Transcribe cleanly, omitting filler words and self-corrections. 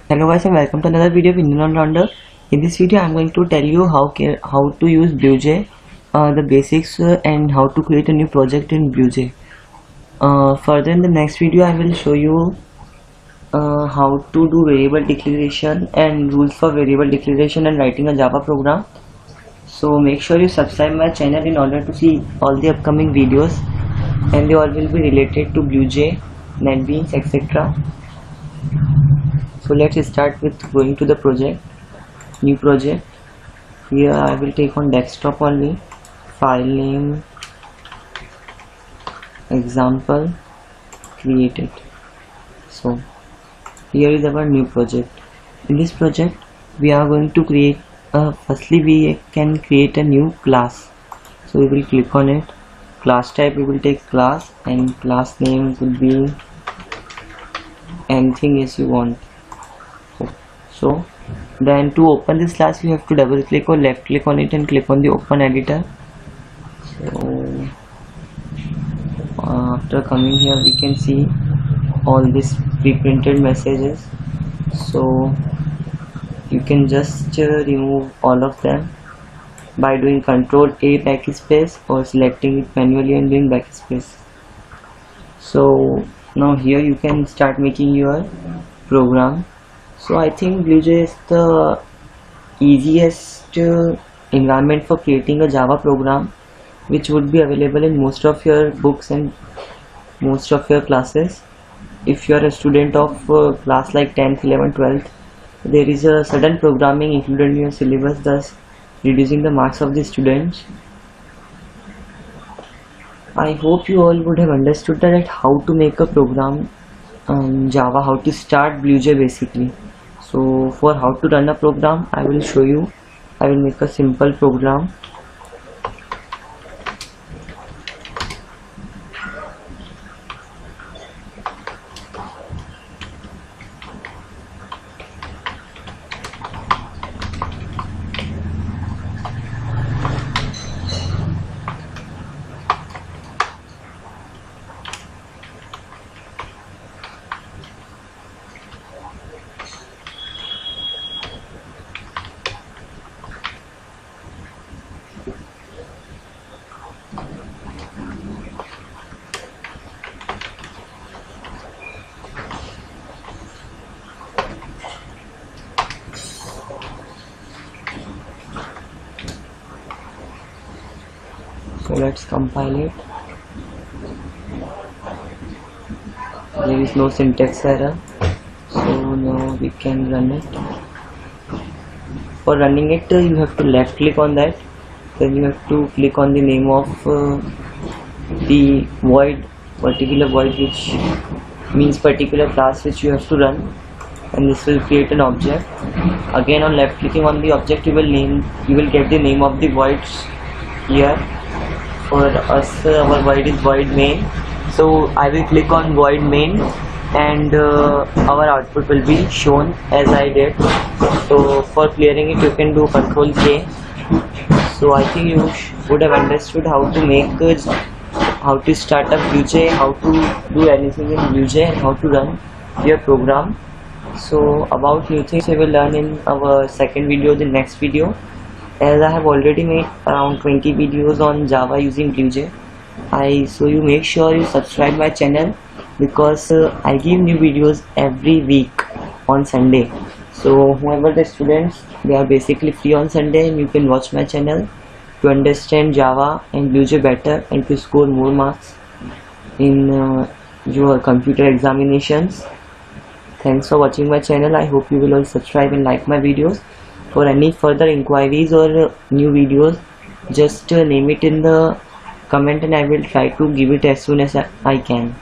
Hello guys and welcome to another video of Indian All-Rounder. In this video I am going to tell you how to use Bluej, the basics and how to create a new project in Bluej. Further in the next video I will show you how to do variable declaration and rules for variable declaration and writing a Java program. So make sure you subscribe my channel in order to see all the upcoming videos, and they all will be related to Bluej, NetBeans, etc. So let's start with going to the project, new project. Here I will take on desktop only, file name, example, create it. So here is our new project. In this project we are going to create firstly we can create a new class. So we will click on it. Class type, we will take class, and class name could be anything as you want. So then to open this class you have to double click or left click on it and click on the open editor. So after coming here we can see all these pre-printed messages, so you can just remove all of them by doing Ctrl A backspace or selecting it manually and doing backspace. So now here you can start making your program. So I think Bluej is the easiest environment for creating a Java program, which would be available in most of your books and most of your classes. If you are a student of class like 10th, 11th, 12th, there is a sudden programming included in your syllabus, thus reducing the marks of the students. I hope you all would have understood that how to make a program in Java, how to start Bluej basically. So for how to run a program I will show you. I will make a simple program. So let's compile it. There is no syntax error, so now we can run it. For running it you have to left click on that, then you have to click on the name of the void, particular void, which means particular class which you have to run, and this will create an object. Again on left clicking on the object you will get the name of the voids here. For us our void is void main, so I will click on void main and our output will be shown as I did. So for clearing it you can do Ctrl K. So I think you would have understood how to make how to start up Bluej, how to do anything in Bluej, and how to run your program. So about new things we will learn in our second video, the next video, as I have already made around 20 videos on Java using Bluej. So you make sure you subscribe my channel, because I give new videos every week on Sunday. So whoever the students, they are basically free on Sunday, and you can watch my channel to understand Java and Bluej better and to score more marks in your computer examinations. Thanks for watching my channel. I hope you will all subscribe and like my videos. For any further inquiries or new videos, just name it in the comment and I will try to give it as soon as I can.